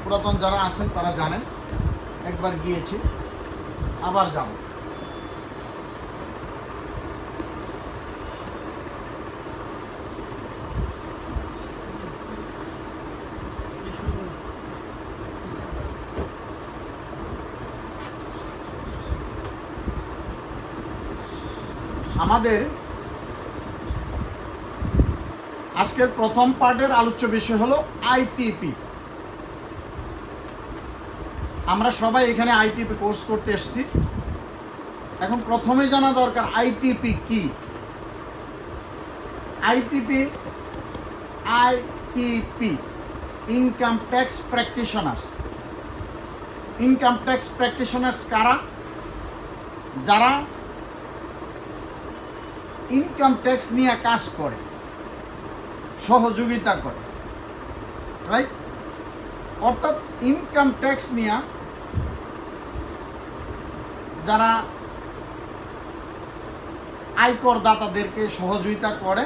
পুরাতন যারা আছেন তারা জানেন, একবার গিয়েছি, আবার যাব। আমাদের আজকের প্রথম পার্টের আলোচ্য বিষয় হলো আইটিপি। আমরা সবাই এখানে আইটিপি কোর্স করতে এসেছি। এখন প্রথমে জানা দরকার আইটিপি কি। ITP income tax practitioners. Income tax practitioners কারা? যারা ইনকাম ট্যাক্স নিয়ে কাজ করে, সহযোগিতা করে, রাইট? অর্থাৎ ইনকাম ট্যাক্স নিয়ে যারা আয়কর দাতাদেরকে সহযোগিতা করে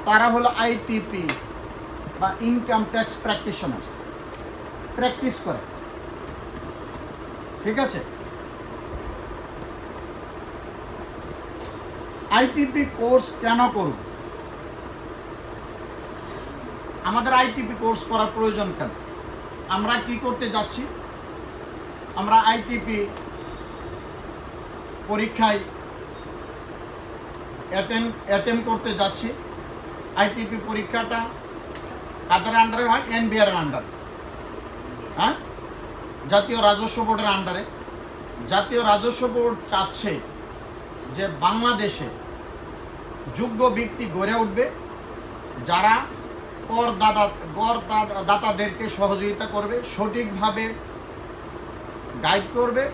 তারা হলো আইটিপি বা ইনকাম ট্যাক্স প্র্যাকটিশনার্স, প্র্যাকটিস করে। ঠিক আছে? আইটিপি কোর্স কেন করব? আমাদের আইটিপি কোর্স করার প্রয়োজন কেন? আমরা কি করতে যাচ্ছি? আমরা আইটিপি পরীক্ষায় অ্যাটেম্প করতে যাচ্ছি। আইটিপি পরীক্ষাটা কাদের আন্ডারে হয়? এনবিআর এর আন্ডারে, হ্যাঁ, জাতীয় রাজস্ব বোর্ডের আন্ডারে। জাতীয় রাজস্ব বোর্ড চাচ্ছে যে বাংলাদেশে যোগ্য ব্যক্তি গড়ে উঠবে যারা কর দাতাদেরকে সহযোগিতা করবে, সঠিকভাবে গাইড করবে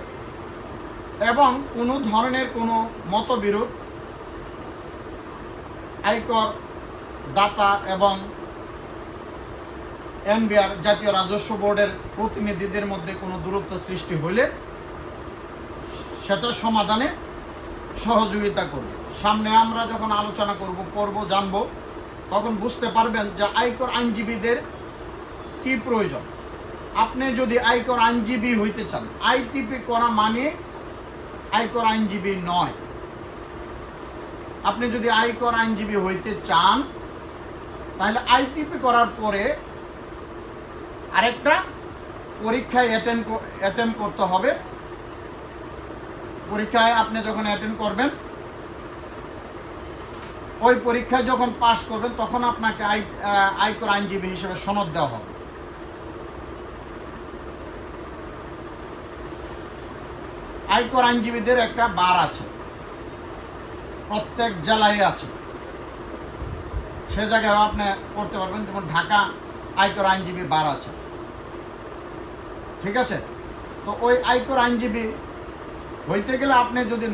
এবং কোনো ধরনের কোনো মতবিরোধ আয়কর দাতা এবং এনবিআর জাতীয় রাজস্ব বোর্ডের প্রতিনিধিদের মধ্যে কোনো দূরত্ব সৃষ্টি হলে সেটা সমাধানে সহযোগিতা করবে। সামনে আমরা যখন আলোচনা করব জানবো, তখন বুঝতে পারবেন যে আয়কর আইনজীবীদের কি প্রয়োজন। আপনি যদি আয়কর আইনজীবী হইতে চান, আইটিপি করা মানে আয়কর আইনজীবী নয়। আপনি যদি আয়কর আইনজীবী হইতে চান তাহলে আইটিপি করার পরে আরেকটা পরীক্ষায় অ্যাটেন্ড করতে হবে। পরীক্ষায় আপনি যখন অ্যাটেন্ড করবেন, ওই পরীক্ষায় যখন পাস করবেন তখন আপনাকে আয়কর আইনজীবী হিসেবে সনদ দেওয়া হবে। আয়কর আইনজীবীদের একটা বার আছে, প্রত্যেক জেলায় আছে। সে জায়গায় আপনি করতে পারবেন, যেমন ঢাকা আয়কর আইনজীবী বার আছে। ঠিক আছে? তো ওই আয়কর আইনজীবী হইতে গেলে আপনি যদি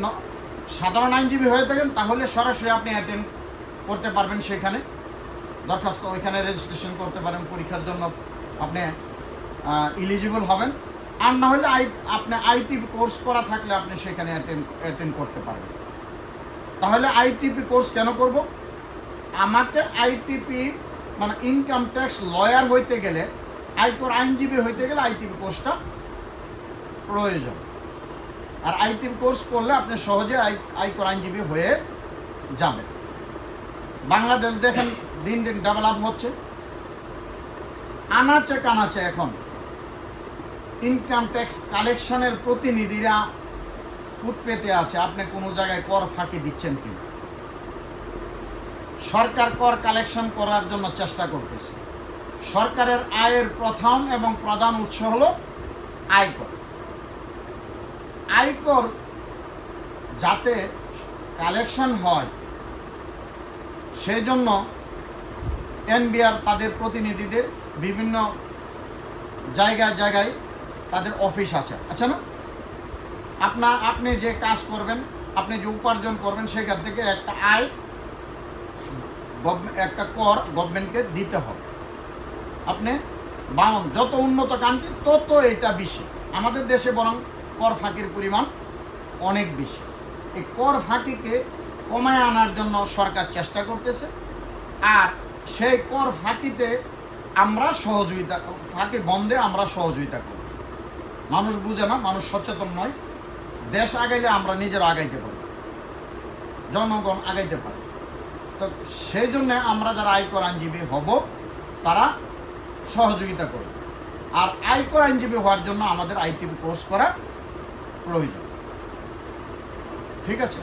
সাধারণ আইনজীবী হয়ে থাকেন তাহলে সরাসরি আপনি অ্যাটেন্ড করতে পারবেন, সেখানে দরখাস্ত ওইখানে রেজিস্ট্রেশন করতে পারেন, পরীক্ষার জন্য আপনি এলিজিবল হবেন। আর না হলে আপনি আইটিপি কোর্স করা থাকলে আপনি সেখানে অ্যাটেন্ড করতে পারবেন। তাহলে আইটিপি কোর্স কেন করব? আমাকে আইটিপি মানে ইনকাম ট্যাক্স লয়ার হইতে গেলে, আয়কর আইনজীবী হইতে গেলে আইটিপি কোর্সটা প্রয়োজন। আর আইটিপি কোর্স করলে আপনি সহজে আয়কর আইনজীবী হয়ে যাবেন। বাংলাদেশ দেখেন দিন দিন ডেভেলপ হচ্ছে, আনাচে কানাচে এখন ইনকাম ট্যাক্স কালেকশনের প্রতিনিধিরা কুত পেতে আছে আপনি কোনো জায়গায় কর ফাঁকি দিচ্ছেন কিনা। সরকার কর কালেকশন করার জন্য চেষ্টা করতেছে। সরকারের আয়ের প্রথম এবং প্রধান উৎস হলো আয়কর। আয়কর যাতে কালেকশন হয় সেই জন্য এনবিআর তাদের প্রতিনিধিদের বিভিন্ন জায়গায় তাদের অফিস আছে, আচ্ছা না? আপনি যে কাজ করবেন, আপনি যে উপার্জন করবেন, সেখান থেকে একটা আয়, একটা কর গভর্নমেন্টকে দিতে হবে। আপনি যত উন্নত কান্ট্রি তত এটা বেশি। আমাদের দেশে বরং কর ফাঁকির পরিমাণ অনেক বেশি। এই কর ফাঁকিকে কমায় আনার জন্য সরকার চেষ্টা করতেছে। আর সেই কর ফাঁকিতে আমরা সহযোগিতা, ফাঁকে বন্ধে আমরা সহযোগিতা করি। মানুষ বুঝে না, মানুষ সচেতন নয়। দেশ আগাইলে আমরা নিজেরা আগাইতে পারি, জনগণ আগাইতে পারে। তো সেই জন্য আমরা যারা আয়কর আইনজীবী হব তারা সহযোগিতা করব। আর আয়কর আইনজীবী হওয়ার জন্য আমাদের আইটিপি কোর্স করা প্রয়োজন। ঠিক আছে?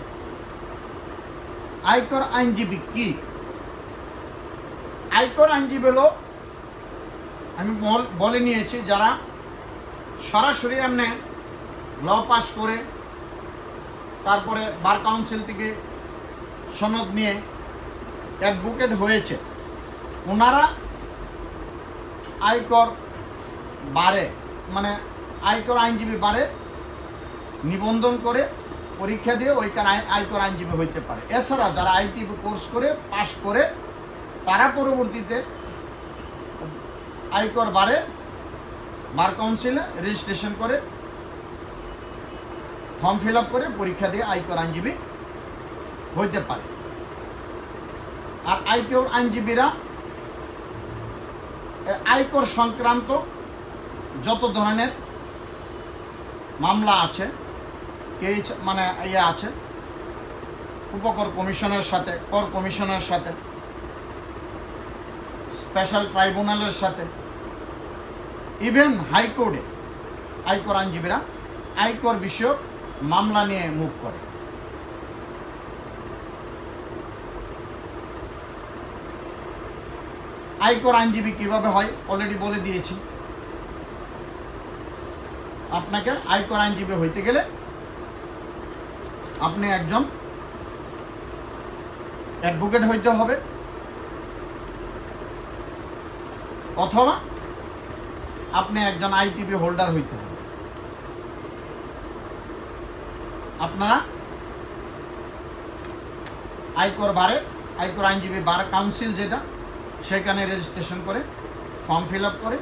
আয়কর আইনজীবী কি? আয়কর আইনজীবী হলো, আমি বলে নিয়েছি, যারা সরাসরি এমনি ল পাস করে তারপরে বার কাউন্সিল থেকে সনদ নিয়ে অ্যাডভোকেট হয়েছে, ওনারা আয়কর বারে মানে আয়কর আইনজীবী বারে নিবন্ধন করে পরীক্ষা দিয়ে ওইখানে আয়কর আইনজীবী হইতে পারে। এছাড়া যারা আইটিপি কোর্স করে পাস করে তারা পরবর্তীতে আয়কর বারে বার কাউন্সিলে রেজিস্ট্রেশন করে ফর্ম ফিল আপ করে পরীক্ষা দিয়ে আয়কর আইনজীবী হইতে পারে। আর আয়কর আইনজীবীরা আয়কর সংক্রান্ত যত ধরনের মামলা আছে, কেস মানে ইয়ে আছে, উপকর কমিশনের সাথে, কর কমিশনের সাথে, স্পেশাল ট্রাইব্যুনালের সাথে, ইভেন হাইকোর্টে আয়কর আইনজীবীরা আয়কর বিষয়ক মামলা নিয়ে মুভ করে। আয়কর আইনজীবী কিভাবে হয় অলরেডি বলে দিয়েছি। আপনাকে আয়কর আইনজীবী হইতে গেলে আপনি একজন অ্যাডভোকেট হইতে হবে, অথবা আপনি একজন আইটিপি হোল্ডার হইতে হবে। আপনারা আয়কর বারে, আয়কর আইনজীবী বার কাউন্সিল যেটা, সেখানে রেজিস্ট্রেশন করে ফর্ম ফিল আপ করে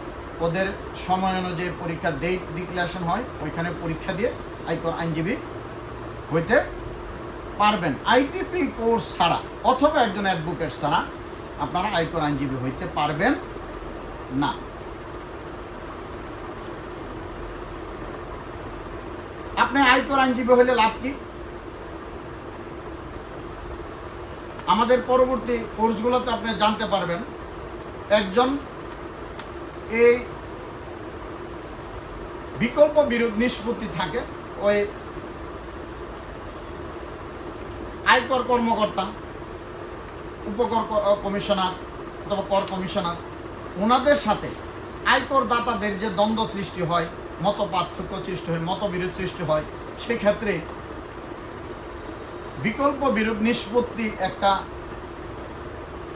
ওদের সময় অনুযায়ী পরীক্ষার ডেট ডিক্লারেশন হয়, ওইখানে পরীক্ষা দিয়ে আয়কর আইনজীবী হইতে পারবেন। আইটিপি কোর্স ছাড়া অথবা একজন অ্যাডভোকেট ছাড়া আপনারা আয়কর আইনজীবী হইতে পারবেন না। আপনি আয়কর আইনজীবী হলে লাভ কি? আমাদের পরবর্তী কোর্সগুলোতে আপনি জানতে পারবেন একজন এই বিকল্প বিরোধ নিষ্পত্তি থাকে, ওই আয়কর কর্মকর্তা, উপকর কমিশনার অথবা কর কমিশনার, ওনাদের সাথে আয়কর দাতাদের যে দ্বন্দ্ব সৃষ্টি হয়, মত পার্থক্য সৃষ্টি হয়, মতবিরোধ সৃষ্টি হয়, সেক্ষেত্রে বিকল্প বিরোধ নিষ্পত্তি একটা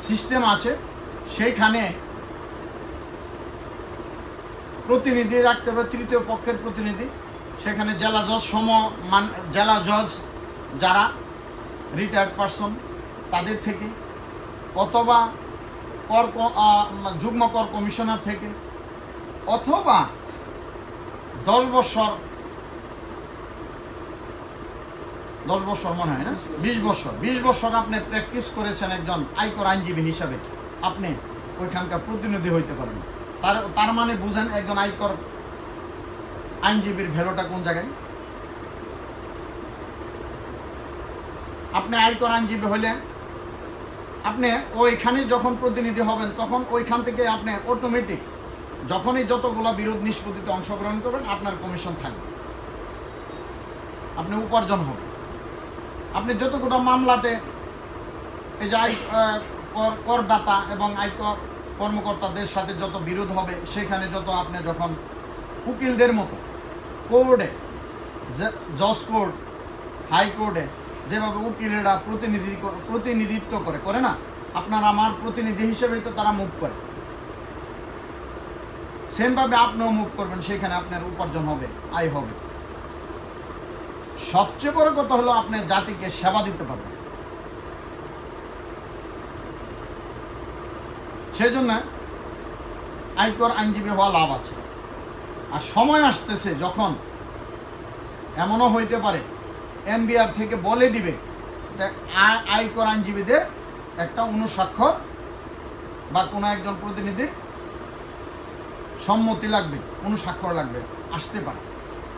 সিস্টেম আছে, সেইখানে প্রতিনিধি রাখতে হবে, তৃতীয় পক্ষের প্রতিনিধি। সেখানে জেলা জজ জেলা জজ যারা রিটায়ার্ড পারসন তাদের থেকে, অথবা যুগ্ম কর কমিশনার থেকে, অথবা 10 বছর মনে হয় না, 20 বছর আপনি প্র্যাকটিস করেছেন একজন আয়কর আইনজীবী হিসাবে, আপনি ওইখানকার প্রতিনিধি হইতে পারবেন। তার মানে বুঝেন একজন আয়কর আইনজীবীর ভ্যালুটা কোন জায়গায়। আপনি আয়কর আইনজীবী হলে আপনি ওইখানে যখন প্রতিনিধি হবেন তখন ওইখান থেকে আপনি অটোমেটিক যখনই যতগুলো বিরোধ নিষ্পত্তিতে অংশগ্রহণ করবেন আপনার কমিশন থাকবে, আপনি উপার্জন হবে। আপনি যতগুলো মামলাতে এই যে করদাতা এবং আয়কর কর্মকর্তাদের সাথে যত বিরোধ হবে, সেখানে যত আপনি যখন উকিলদের মতো কোর্টে, জজ কোর্ট, হাইকোর্টে যেভাবে উকিলেরা প্রতিনিধিত্ব করে না, আপনার আমার প্রতিনিধি হিসেবেই তো তারা মুভ করে, সেমভাবে আপনিও মুভ করবেন, সেখানে আপনার উপার্জন হবে, আয় হবে। সবচেয়ে বড় কথা হলো আপনি জাতিকে সেবা দিতে পারবেন। সেই জন্য আয়কর আইনজীবী হওয়া লাভ আছে। আর সময় আসতেছে যখন এমনও হইতে পারে এমবিআর থেকে বলে দিবে আয়কর আইনজীবীদের একটা অনুস্বাক্ষর বা কোনো একজন প্রতিনিধি সম্মতি লাগবে, অনুস্বাক্ষর লাগবে, আসতে পারে,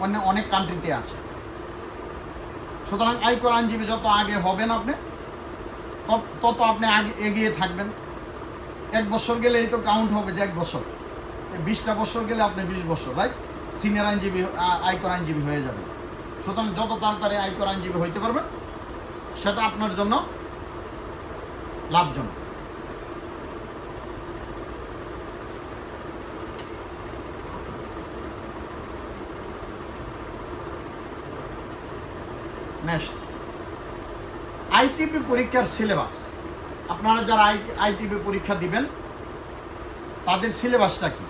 অন্য অনেক কান্ট্রিতে আছে। সুতরাং আয়কর আইনজীবী যত আগে হবেন আপনি তত আপনি আগে এগিয়ে থাকবেন। 1 বছর গেলেই তো কাউন্ট হবে যে 1 বছর, 20টা বছর গেলে আপনি 20 বছর, রাইট, সিনিয়র আইনজীবী, আয়কর আইনজীবী হয়ে যাবেন। সুতরাং যত তাড়াতাড়ি আয়কর আইনজীবী হইতে পারবেন সেটা আপনার জন্য লাভজনক। নেক্সট, আইটিপি পরীক্ষার সিলেবাস। আপনারা যারা আইটিপি পরীক্ষা দিবেন তাদের সিলেবাসটা কি?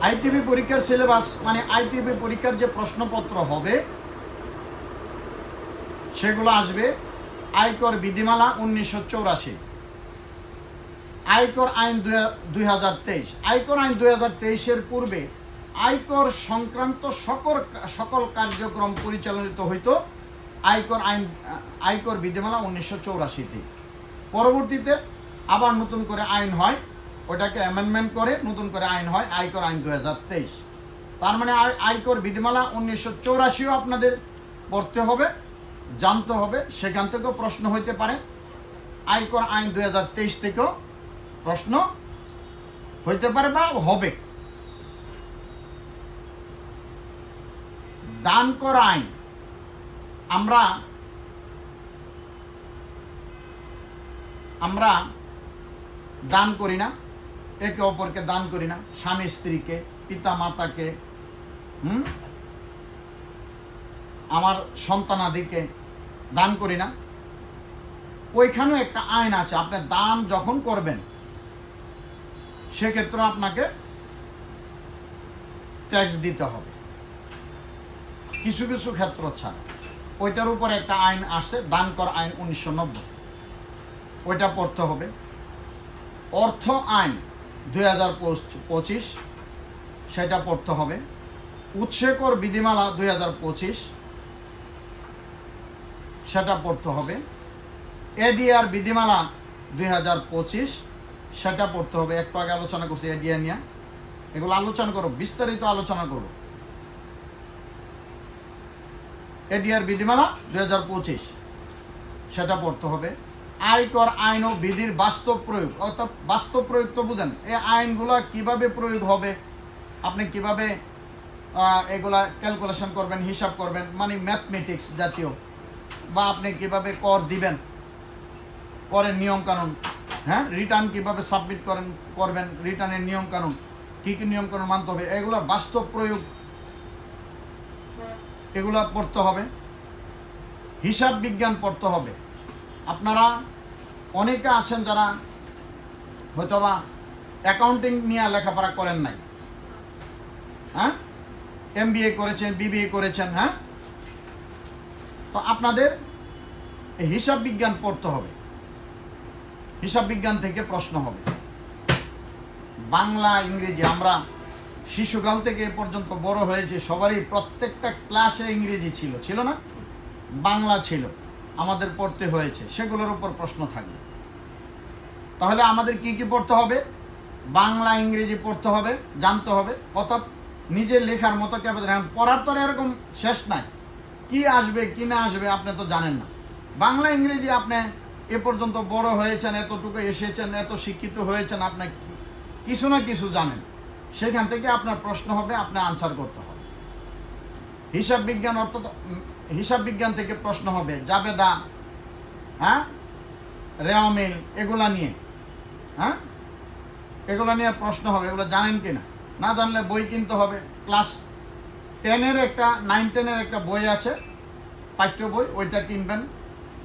আইটিপি পরীক্ষার সিলেবাস মানে আইটিপি পরীক্ষার যে প্রশ্নপত্র হবে সেগুলো আসবে আয়কর বিধিমালা 1984, আয়কর আইন 2023। আয়কর আইন 2023-এর পূর্বে আয়কর সংক্রান্ত সকল কার্যক্রম পরিচালিত হইত আয়কর বিধিমালা 1984-তে। পরবর্তীতে আবার নতুন করে আইন হয়, ওটাকে অ্যামেন্ডমেন্ট করে নতুন করে আইন হয় আয়কর আইন 2023। তার মানে আয়কর বিধিমালা 1984-ও আপনাদের পড়তে হবে, জানতে হবে, সেখান থেকেও প্রশ্ন হইতে পারে। আয়কর আইন 2023 থেকেও প্রশ্ন হইতে পারে বা হবে। দান করা আইন, আমরা দান করি না, একে অপরকে দান করি না, স্বামী স্ত্রীকে, পিতা মাতাকে, আমার সন্তানাদিকে দান করি না। ওইখানেও একটা আইন আছে, আপনি দান যখন করবেন সেক্ষেত্রে আপনাকে ট্যাক্স দিতে হবে, কিছু কিছু ক্ষেত্র ছাড়া। ওইটার উপর একটা আইন আসছে, দান কর আইন 1990, ওইটা পড়তে হবে। অর্থ আইন 2025, সেটা পড়তে হবে। উৎসেকর বিধিমালা 2025, সেটা পড়তে হবে। এডিআর বিধিমালা 2025, সেটা পড়তে হবে। একটু আগে আলোচনা করছি এডিআর নিয়ে, এগুলো আলোচনা করো, বিস্তারিত আলোচনা করো। এডিআর বিধিমালা 2025, সেটা পড়তে হবে। আয়কর আইন ও বিধির বাস্তব প্রয়োগ, অর্থাৎ বাস্তব প্রয়োগ তো বুঝেন, এই আইনগুলা কিভাবে প্রয়োগ হবে, আপনি কিভাবে এগুলা ক্যালকুলেশন করবেন, হিসাব করবেন, মানে ম্যাথমেটিক্স জাতীয়, বা আপনি কিভাবে কর দিবেন, করের নিয়ম কানুন, হ্যাঁ, রিটার্ন কিভাবে সাবমিট করবেন, রিটার্নের নিয়ম কানুন, কি কি নিয়ম কানুন মানতে হবে, এগুলোর বাস্তব প্রয়োগ, এগুলা পড়তে হবে। হিসাব বিজ্ঞান পড়তে হবে। আপনারা অনেকে আছেন যারা হয়তোবা অ্যাকাউন্টিং নিয়ে লেখাপড়া করেন নাই, হ্যাঁ, MBA করেছেন, BBA করেছেন, হ্যাঁ, তো আপনাদের হিসাব বিজ্ঞান পড়তে হবে। হিসাব বিজ্ঞান থেকে প্রশ্ন হবে। বাংলা, ইংরেজি, আমরা শিশুকাল থেকে এ পর্যন্ত বড় হয়েছে, সবারই প্রত্যেকটা ক্লাসে ইংরেজি ছিল না, বাংলা ছিল, আমাদের পড়তে হয়েছে, সেগুলোর উপর প্রশ্ন থাকবে। তাহলে আমাদের কি কি পড়তে হবে? বাংলা, ইংরেজি পড়তে হবে, জানতে হবে, অর্থাৎ নিজের লেখার মতো পড়ার তো এরকম শেষ নাই, কি আসবে কি না আসবে আপনি তো জানেন না। বাংলা, ইংরেজি আপনি এ পর্যন্ত বড় হয়েছেন, এতটুকু এসেছেন, এত শিক্ষিত হয়েছেন, আপনি কিছু না কিছু জানেন, সেখান থেকে আপনার প্রশ্ন হবে, আপনি আনসার করতে হবে। হিসাব বিজ্ঞান, অর্থাৎ হিসাব বিজ্ঞান থেকে প্রশ্ন হবে জাবেদা, হ্যাঁ, রেওয়ামিল, এগুলা নিয়ে, হ্যাঁ, এগুলো নিয়ে প্রশ্ন হবে। এগুলো জানেন কিনা, না জানলে বই কিনতে হবে। ক্লাস 10-এর একটা 9-10-এর একটা বই আছে, পাঠ্য বই, ওইটা কিনবেন।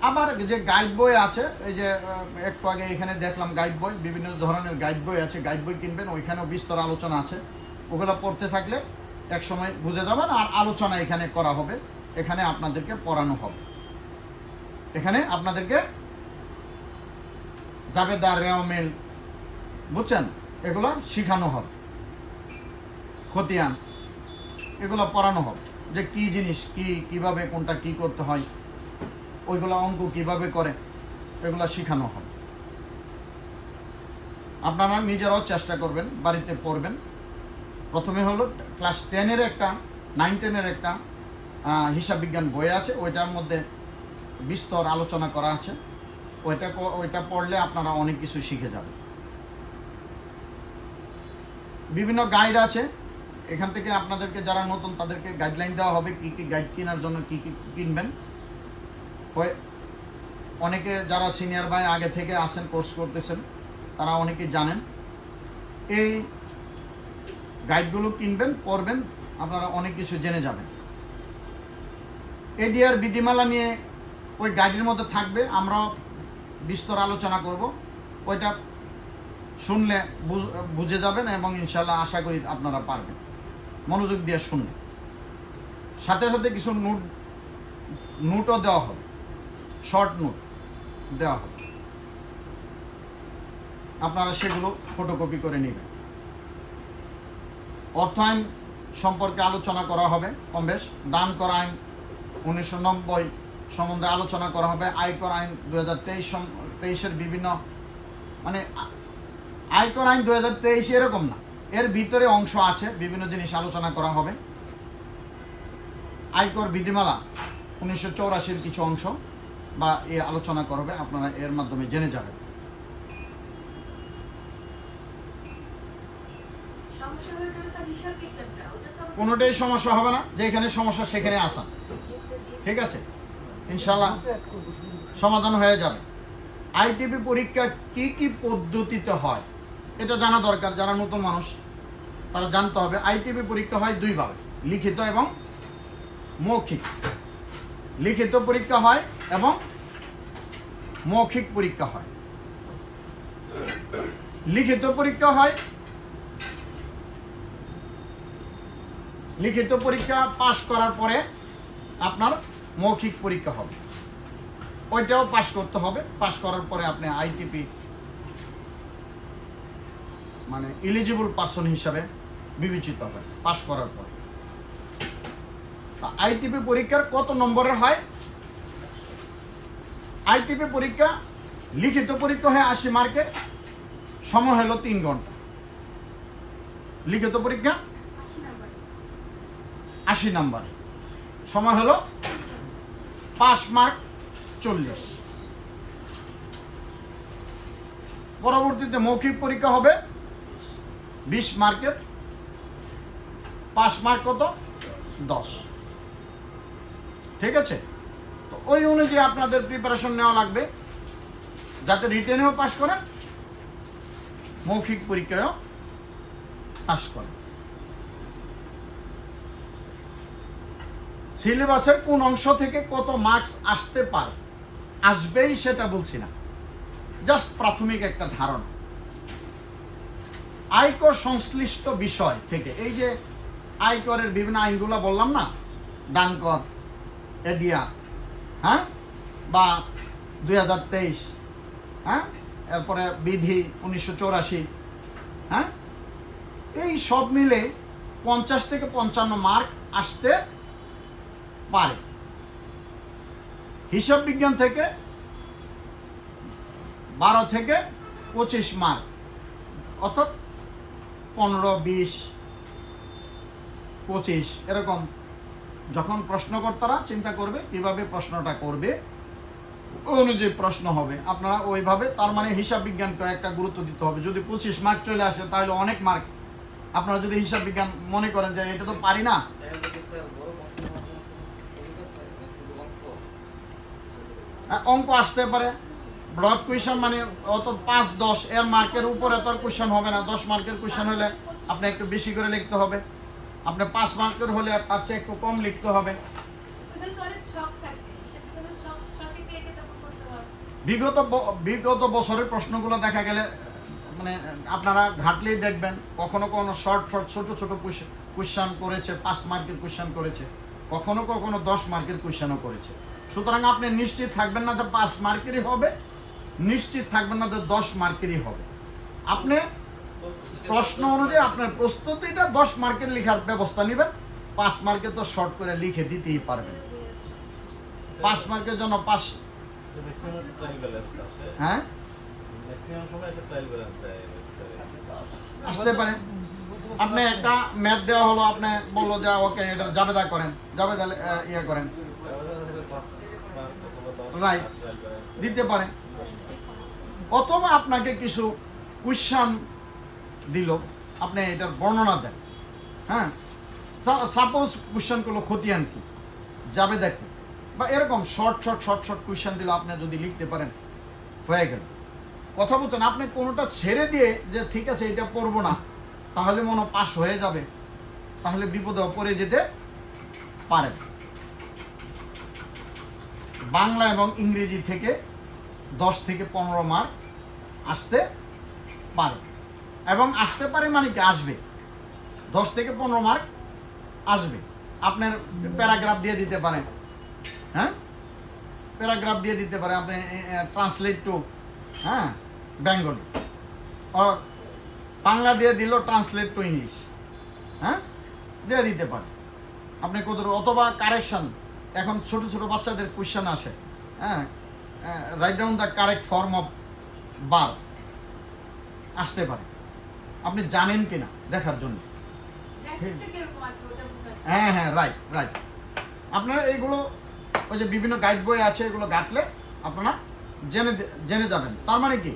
আবার যে গাইড বই আছে, এই যে একটু আগে এখানে দেখলাম গাইড বই, বিভিন্ন ধরনের গাইড বই আছে, গাইড বই কিনবেন, ওইখানেও বিস্তর আলোচনা আছে। ওগুলো পড়তে থাকলে এক সময় বুঝে যাবেন। আর আলোচনা এখানে করা হবে, এখানে আপনাদেরকে পড়ানো হবে, এখানে আপনাদেরকে জাবেদার, রেওয়ামিল, বুঝছেন, এগুলো শিখানো হবে। খতিয়ান, এগুলো পড়ানো হবে, যে কি জিনিস কি, কিভাবে কোনটা কি করতে হয়, ওইগুলো অঙ্ক কিভাবে করে এগুলো শেখানো হবে। আপনারা নিজেরাও চেষ্টা করবেন, বাড়িতে পড়বেন। প্রথমে হলো ক্লাস 10-এর একটা 9-10-এর একটা হিসাব বিজ্ঞান বই আছে, ওইটার মধ্যে বিস্তর আলোচনা করা আছে। ওইটা পড়লে আপনারা অনেক কিছু শিখে যাবেন। বিভিন্ন গাইড আছে, এখান থেকে আপনাদেরকে যারা নতুন তাদেরকে গাইডলাইন দেওয়া হবে কি কি গাইড কেনার জন্য কি কি কিনবেন। অনেকে যারা সিনিয়র ভাই আগে থেকে আসেন, কোর্স করতেছেন, তারা অনেকে জানেন। এই গাইডগুলো কিনবেন, পড়বেন, আপনারা অনেক কিছু জেনে যাবেন। এডিআর বিধিমালা নিয়ে ওই গাইডের মধ্যে থাকবে, আমরাও বিস্তর আলোচনা করব। ওইটা শুনলে বুঝে যাবেন এবং ইনশাল্লাহ আশা করি আপনারা পারবেন মনোযোগ দিয়ে শুনলে। সাথে সাথে কিছু নোটও দেওয়া হবে, শর্ট নোট দেওয়া হবে, আপনারা সেগুলো ফটোকপি করে নেবেন। অর্থ আইন সম্পর্কে আলোচনা করা হবে কম বেশ। দান কর আইন 1990 সম্বন্ধে আলোচনা করা হবে। আয়কর আইন 2023-এর বিভিন্ন, মানে আয়কর আইন 2023 এরকম না, এর ভিতরে অংশ আছে, বিভিন্ন জিনিস আলোচনা করা হবে। আয়কর বিধিমালা 1984-এর কিছু অংশ বা এ আলোচনা করবে, আপনারা এর মাধ্যমে জেনে যাবেন। কোনোটাই সমস্যা হবে না, যেখানে সমস্যা সেখানে আসা, ঠিক আছে? ইনশাল্লাহ সমাধান হয়ে যাবে। আইটিপি পরীক্ষা কি কি পদ্ধতিতে হয় এটা জানা দরকার। যারা নতুন মানুষ তারা জানতে হবে। আইটিপি পরীক্ষা হয় দুই ভাবে, লিখিত এবং মৌখিক। লিখিত পরীক্ষা হয় এবং মৌখিক পরীক্ষা হয়। লিখিত পরীক্ষা হয়, লিখিত পরীক্ষা পাশ করার পরে আপনার মৌখিক পরীক্ষা হবে, ওইটাও পাশ করতে হবে। পাশ করার পরে আপনি আইটিপি মানে এলিজিবল পারসন হিসাবে বিবেচিত হবে পাশ করার পরে। আইটিপি পরীক্ষার কত নম্বরের হয়? আইটিপি পরীক্ষা লিখিত পরীক্ষা হয় 80 মার্কের, সময় হলো 3 ঘন্টা। লিখিত পরীক্ষা 80 নাম্বার, সময় হলো 5 মার্ক 40। পরবর্তীতে মৌখিক পরীক্ষা হবে 20 মার্কের, 5 মার্ক কত? 10। ঠিক আছে? তো ওই অনুযায়ী আপনাদের প্রিপারেশন নেওয়া লাগবে যাতে রিটেনেও পাস করেন, মৌখিক পরীক্ষায়ও পাস করেন। সিলেবাসের কোন অংশ থেকে কত মার্কস আসতে পারে, আসবেই সেটা বলছি না, জাস্ট প্রাথমিক একটা ধারণা। আয়কর সংশ্লিষ্ট বিষয় থেকে, এই যে আয়করের বিভিন্ন আইনগুলো বললাম না, দান কর, এডিআর, হ্যাঁ, বা 2023, হ্যাঁ, এরপরে বিধি 1984, হ্যাঁ, এই সব মিলে 50 থেকে 55 মার্ক আসতে পারে। হিসাব বিজ্ঞান থেকে 12 থেকে 25 মার্ক, অর্থাৎ 15, 20, 25 এরকম। যখন প্রশ্নকর্তারা চিন্তা করবে কিভাবে প্রশ্নটা করবে, ওই অনুযায়ী প্রশ্ন হবে, আপনারা ওইভাবে, তার মানে হিসাব বিজ্ঞানকে একটা গুরুত্ব দিতে হবে। যদি 25 মার্ক চলে আসে তাহলে অনেক মার্ক। আপনারা যদি হিসাব বিজ্ঞান মনে করেন যে এটা তো পারি না, অঙ্ক আসতে পারে ব্লক কোয়েশ্চন, মানে অত 5, 10 এর মার্কের উপরে তো আর কোয়েশ্চন হবে না। 10 মার্কের কোয়েশ্চন হলে আপনি একটু বেশি করে লিখতে হবে, আপনি 5 মার্কের হলে তার চেয়ে একটু কম লিখতে হবে। বিগত বছরের প্রশ্নগুলো দেখা গেলে মানে আপনারা ঘাটলেই দেখবেন, কখনো কখনো শর্ট ছোট ছোট কোয়েশ্চন করেছে, 5 মার্কের কোয়েশ্চন করেছে, কখনো কখনো 10 মার্কের কোয়েশ্চনও করেছে। সুতরাং আপনি নিশ্চিত থাকবেন না যে 5 মার্কেরই হবে, নিশ্চিত থাকবেন না যে 10 মার্কেরই হবে। আপনি প্রশ্ন অনুযায়ী আপনার প্রস্তুতিটা 10 মার্কের লেখার ব্যবস্থা নেবেন, 5 মার্কে তো শর্ট করে লিখে দিতেই পারবেন। 5 মার্কের জন্য 5, ম্যাক্সিমাম ট্রায়াল ব্যালেন্স আসে, হ্যাঁ ম্যাক্সিমাম সময় একটা ট্রায়াল ব্যালেন্স দেয়। আসতে পারে। আপনি একটা ম্যাথ দেওয়া হলো, আপনি বললো যে ওকে এটা জাবেদা করেন, জাবেদা ইয়ে করেন, রাইট, দিতে পারে। অথবা আপনাকে কিছু কুয়েশন দিল, আপনি এটার বর্ণনা দেন, হ্যাঁ, সাপোজ কুয়েশনগুলো খতিয়ান কি, জাবেদা কি, বা এরকম শর্ট কুয়েশন দিলে আপনি যদি লিখতে পারেন, হয়ে গেল। কথা বলতেন, আপনি কোনোটা ছেড়ে দিয়ে যে ঠিক আছে এটা পড়বো না, তাহলে মনে পাস হয়ে যাবে, তাহলে বিপদে পড়ে যেতে পারেন। বাংলা এবং ইংরেজি থেকে 10 থেকে 15 মার্ক আসতে পারে, এবং আসতে পারে মানে কি আসবে, 10 থেকে 15 মার্ক আসবে। আপনার প্যারাগ্রাফ দিয়ে দিতে পারেন, হ্যাঁ, প্যারাগ্রাফ দিয়ে দিতে পারে, আপনি ট্রান্সলেট টু, হ্যাঁ, বেঙ্গলি, আর বাংলা দিয়ে দিল ট্রান্সলেট টু ইংলিশ, হ্যাঁ, দিয়ে দিতে পারে আপনি কত। অথবা কারেকশন, এখন ছোট ছোট বাচ্চাদের কোয়েশ্চেন আসে, হ্যাঁ, right down the correct form of বার, আসতে পারে, আপনি জানেন কিনা দেখার জন্য। হ্যাঁ হ্যাঁ, রাইট। আপনারা এইগুলো ওই যে বিভিন্ন গাইড বই আছে, এগুলো ঘাটলে আপনারা জেনে যাবেন। তার মানে কি